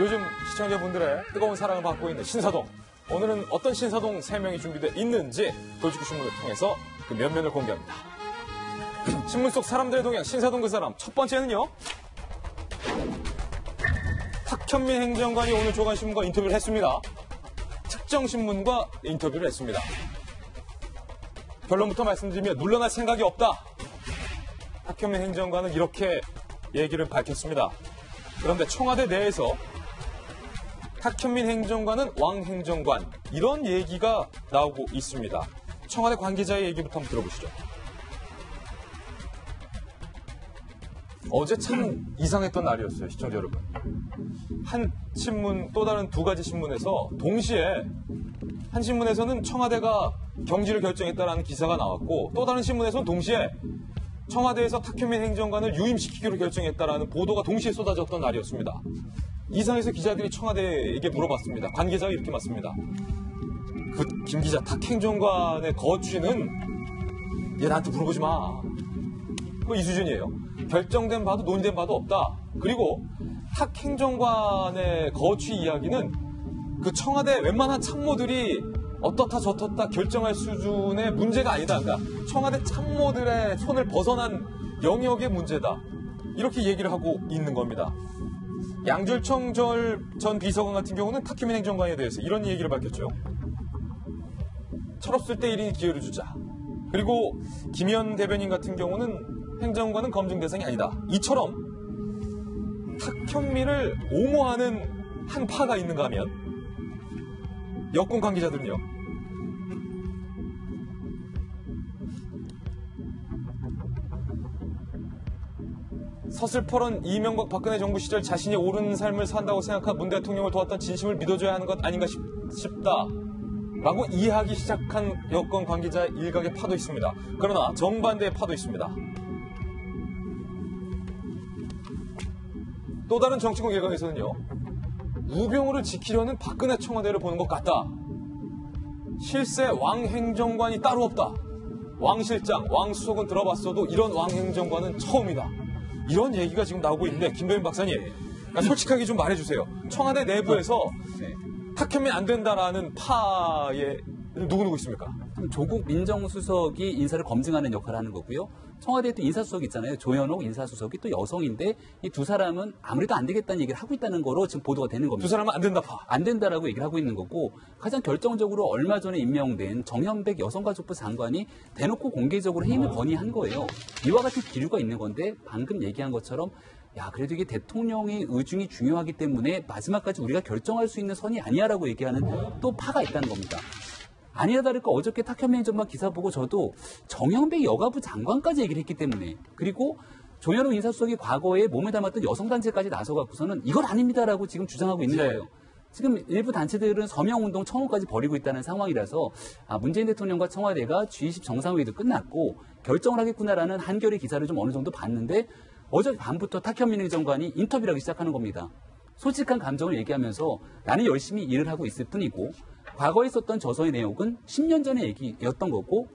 요즘 시청자분들의 뜨거운 사랑을 받고 있는 신사동. 오늘은 어떤 신사동 3명이 준비되어 있는지 돌직구 신문을 통해서 그 면면을 공개합니다. 신문 속 사람들의 동향, 신사동 그 사람. 첫 번째는요. 탁현민 행정관이 오늘 조간신문과 인터뷰를 했습니다. 특정신문과 인터뷰를 했습니다. 결론부터 말씀드리면 물러날 생각이 없다. 탁현민 행정관은 이렇게 얘기를 밝혔습니다. 그런데 청와대 내에서 탁현민 행정관은 왕 행정관, 이런 얘기가 나오고 있습니다. 청와대 관계자의 얘기부터 한번 들어보시죠. 어제 참 이상했던 날이었어요, 시청자 여러분. 한 신문, 또 다른 두 가지 신문에서 동시에 한 신문에서는 청와대가 경질을 결정했다라는 기사가 나왔고, 또 다른 신문에서는 동시에 청와대에서 탁현민 행정관을 유임시키기로 결정했다라는 보도가 동시에 쏟아졌던 날이었습니다. 이 상황에서 기자들이 청와대에게 물어봤습니다. 관계자가 이렇게 맞습니다. 그 김 기자, 탁 행정관의 거취는 얘 나한테 물어보지 마. 뭐 이 수준이에요. 결정된 바도 논의된 바도 없다. 그리고 탁 행정관의 거취 이야기는 그 청와대 웬만한 참모들이 어떻다 저떻다 결정할 수준의 문제가 아니다. 그러니까 청와대 참모들의 손을 벗어난 영역의 문제다. 이렇게 얘기를 하고 있는 겁니다. 양절청 전 비서관 같은 경우는 탁현민 행정관에 대해서 이런 얘기를 밝혔죠. 철없을 때 1인 기회를 주자. 그리고 김현 대변인 같은 경우는 행정관은 검증 대상이 아니다. 이처럼 탁현민을 옹호하는 한 파가 있는가 하면 여권 관계자들은요. 서슬퍼런 이명박 박근혜 정부 시절 자신이 옳은 삶을 산다고 생각한 문 대통령을 도왔던 진심을 믿어줘야 하는 것 아닌가 싶다. 라고 이해하기 시작한 여권 관계자의 일각의 파도 있습니다. 그러나 정반대의 파도 있습니다. 또 다른 정치권 일각에서는요. 우병우를 지키려는 박근혜 청와대를 보는 것 같다. 실세 왕 행정관이 따로 없다. 왕 실장, 왕 수석은 들어봤어도 이런 왕 행정관은 처음이다. 이런 얘기가 지금 나오고 있는데 김도윤 박사님, 그러니까 솔직하게 좀 말해주세요. 청와대 내부에서 탁현민 안 된다라는 파에 누구 있습니까? 조국 민정수석이 인사를 검증하는 역할을 하는 거고요. 청와대에 또 인사수석이 있잖아요. 조현옥 인사수석이 또 여성인데 이 두 사람은 아무래도 안 되겠다는 얘기를 하고 있다는 거로 지금 보도가 되는 겁니다. 두 사람은 안 된다 파. 안 된다라고 얘기를 하고 있는 거고, 가장 결정적으로 얼마 전에 임명된 정현백 여성가족부 장관이 대놓고 공개적으로 해임을 건의한 거예요. 이와 같은 기류가 있는 건데 방금 얘기한 것처럼 야, 그래도 이게 대통령의 의중이 중요하기 때문에 마지막까지 우리가 결정할 수 있는 선이 아니야라고 얘기하는 또 파가 있다는 겁니다. 아니나 다를까 어저께 탁현민 행정관 기사 보고 저도 정현백 여가부 장관까지 얘기를 했기 때문에, 그리고 조현옥 인사수석이 과거에 몸에 담았던 여성단체까지 나서갖고서는 이건 아닙니다라고 지금 주장하고 있는 거예요. 지금 일부 단체들은 서명운동 청원까지 벌이고 있다는 상황이라서 문재인 대통령과 청와대가 G20 정상회의도 끝났고 결정을 하겠구나라는 한겨레 기사를 좀 어느 정도 봤는데, 어제 밤부터 탁현민 행정관이 인터뷰를 하기 시작하는 겁니다. 솔직한 감정을 얘기하면서 나는 열심히 일을 하고 있을 뿐이고 과거에 썼던 저서의 내용은 10년 전의 얘기였던 거고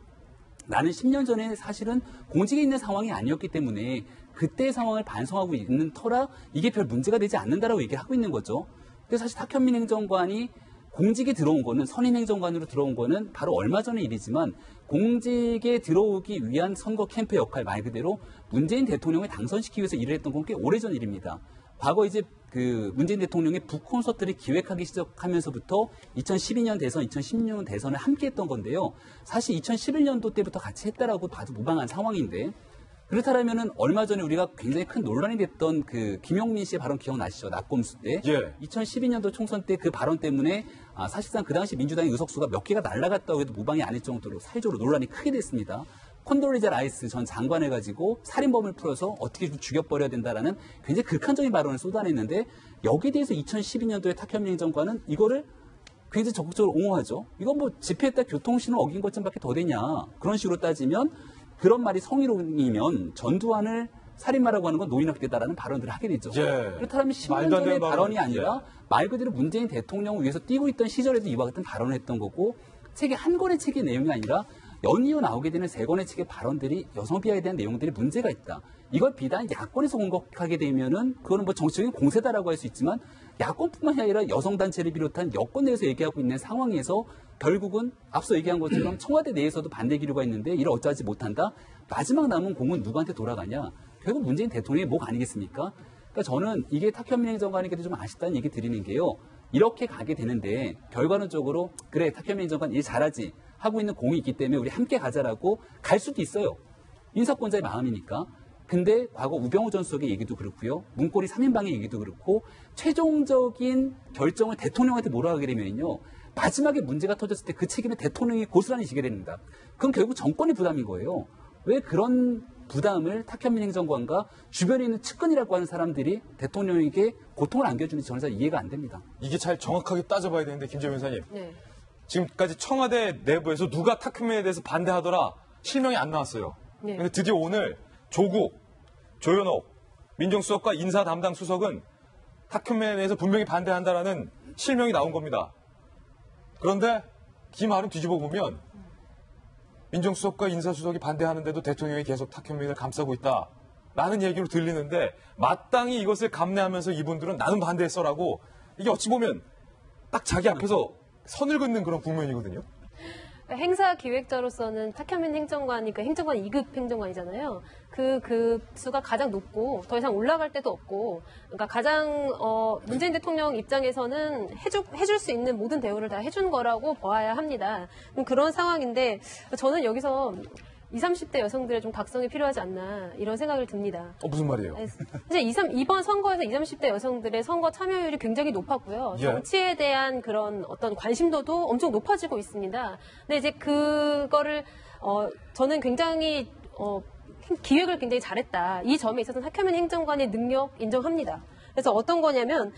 나는 10년 전에 사실은 공직에 있는 상황이 아니었기 때문에 그때의 상황을 반성하고 있는 터라 이게 별 문제가 되지 않는다라고 얘기를 하고 있는 거죠. 근데 사실 탁현민 행정관이 공직에 들어온 거는, 선임 행정관으로 들어온 거는 바로 얼마 전의 일이지만 공직에 들어오기 위한 선거 캠프 역할, 말 그대로 문재인 대통령을 당선시키기 위해서 일을 했던 건 꽤 오래전 일입니다. 과거 이제 그 문재인 대통령의 북콘서트를 기획하기 시작하면서부터 2012년 대선, 2016년 대선을 함께 했던 건데요. 사실 2011년도 때부터 같이 했다라고 봐도 무방한 상황인데, 그렇다면은 얼마 전에 우리가 굉장히 큰 논란이 됐던 그 김용민 씨의 발언 기억나시죠? 낙검수 때. 예. 2012년도 총선 때 그 발언 때문에 사실상 그 당시 민주당의 의석수가 몇 개가 날아갔다고 해도 무방이 아닐 정도로 사회적으로 논란이 크게 됐습니다. 콘돌리자 라이스 전 장관을 가지고 살인범을 풀어서 어떻게 좀 죽여버려야 된다라는 굉장히 극한적인 발언을 쏟아냈는데, 여기에 대해서 2012년도에 탁현민 행정관은 이거를 굉장히 적극적으로 옹호하죠. 이건 뭐 집회했다 교통신호 어긴 것쯤밖에 더 되냐. 그런 식으로 따지면 그런 말이 성희롱이면 전두환을 살인마라고 하는 건 노인학대다라는 발언들을 하게 되죠. 예. 그렇다면 10년 전의 발언이 아니라 말 그대로 문재인 대통령을 위해서 뛰고 있던 시절에도 이와 같은 발언을 했던 거고, 책의 한 권의 책의 내용이 아니라 연이어 나오게 되는 세 권의 책의 발언들이 여성 비하에 대한 내용들이 문제가 있다. 이걸 비단 야권에서 공격하게 되면은 그거는 뭐 정치적인 공세다라고 할 수 있지만 야권뿐만이 아니라 여성단체를 비롯한 여권 내에서 얘기하고 있는 상황에서 결국은 앞서 얘기한 것처럼 청와대 내에서도 반대 기류가 있는데 이를 어찌하지 못한다. 마지막 남은 공은 누구한테 돌아가냐. 결국 문재인 대통령의 목 아니겠습니까? 그러니까 저는 이게 탁현민 행정관에게도 좀 아쉽다는 얘기 드리는 게요. 이렇게 가게 되는데 결과론적으로 그래 탁현민 행정관 일 잘하지 하고 있는 공이 있기 때문에 우리 함께 가자라고 갈 수도 있어요. 인사권자의 마음이니까. 근데 과거 우병우 전 수석의 얘기도 그렇고요. 문고리 3인방의 얘기도 그렇고 최종적인 결정을 대통령한테 몰아가게 되면요. 마지막에 문제가 터졌을 때 그 책임을 대통령이 고스란히 지게 됩니다. 그럼 결국 정권의 부담인 거예요. 왜 그런 부담을 탁현민 행정관과 주변에 있는 측근이라고 하는 사람들이 대통령에게 고통을 안겨주는지 저는 잘 이해가 안 됩니다. 이게 잘 정확하게 따져봐야 되는데 김재현 변호사님. 네. 지금까지 청와대 내부에서 누가 탁현민에 대해서 반대하더라 실명이 안 나왔어요. 네. 근데 드디어 오늘 조국, 조현옥, 민정수석과 인사 담당 수석은 탁현민에 대해서 분명히 반대한다라는 실명이 나온 겁니다. 그런데 기말은 뒤집어 보면 민정수석과 인사수석이 반대하는데도 대통령이 계속 탁현민을 감싸고 있다라는 얘기로 들리는데 마땅히 이것을 감내하면서 이분들은 나는 반대했어라고 이게 어찌 보면 딱 자기 앞에서 선을 긋는 그런 국면이거든요. 행사 기획자로서는 탁현민 행정관이 행정관 2급 행정관이잖아요. 그 급수가 가장 높고 더 이상 올라갈 데도 없고, 그러니까 가장 문재인 대통령 입장에서는 해줄 수 있는 모든 대우를 다 해준 거라고 봐야 합니다. 그런 상황인데 저는 여기서 20, 30대 여성들의 좀 각성이 필요하지 않나 이런 생각을 듭니다. 무슨 말이에요? 이제 이번 선거에서 20, 30대 여성들의 선거 참여율이 굉장히 높았고요. 예. 정치에 대한 그런 어떤 관심도도 엄청 높아지고 있습니다. 근데 이제 그거를 저는 굉장히 기획을 굉장히 잘했다. 이 점에 있어서 탁현민 행정관의 능력 인정합니다. 그래서 어떤 거냐면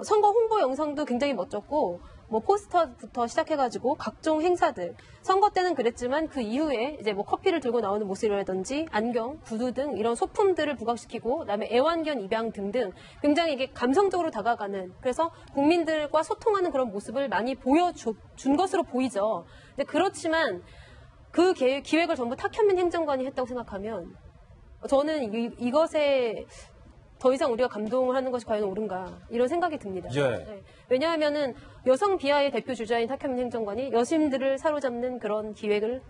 선거 홍보 영상도 굉장히 멋졌고, 뭐 포스터부터 시작해가지고 각종 행사들, 선거 때는 그랬지만 그 이후에 이제 뭐 커피를 들고 나오는 모습이라든지 안경, 구두 등 이런 소품들을 부각시키고, 그다음에 애완견 입양 등등 굉장히 이게 감성적으로 다가가는, 그래서 국민들과 소통하는 그런 모습을 많이 보여준 것으로 보이죠. 근데 그렇지만 그 기획을 전부 탁현민 행정관이 했다고 생각하면 저는 이것에 더 이상 우리가 감동을 하는 것이 과연 옳은가 이런 생각이 듭니다. 예. 네. 왜냐하면은 여성 비하의 대표 주자인 탁현민 행정관이 여심들을 사로잡는 그런 기획을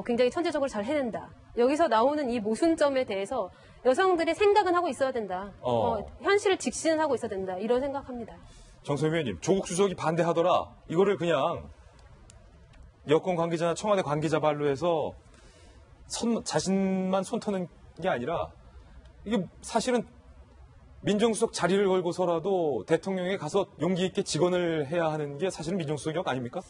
굉장히 천재적으로 잘 해낸다. 여기서 나오는 이 모순점에 대해서 여성들의 생각은 하고 있어야 된다. 현실을 직시는 하고 있어야 된다. 이런 생각합니다. 정세현 의원님, 조국 수석이 반대하더라. 이거를 그냥 여권 관계자나 청와대 관계자 발로 해서 자신만 손 터는 게 아니라 이게 사실은 민정수석 자리를 걸고서라도 대통령에 가서 용기 있게 직언을 해야 하는 게 사실은 민정수석역 아닙니까?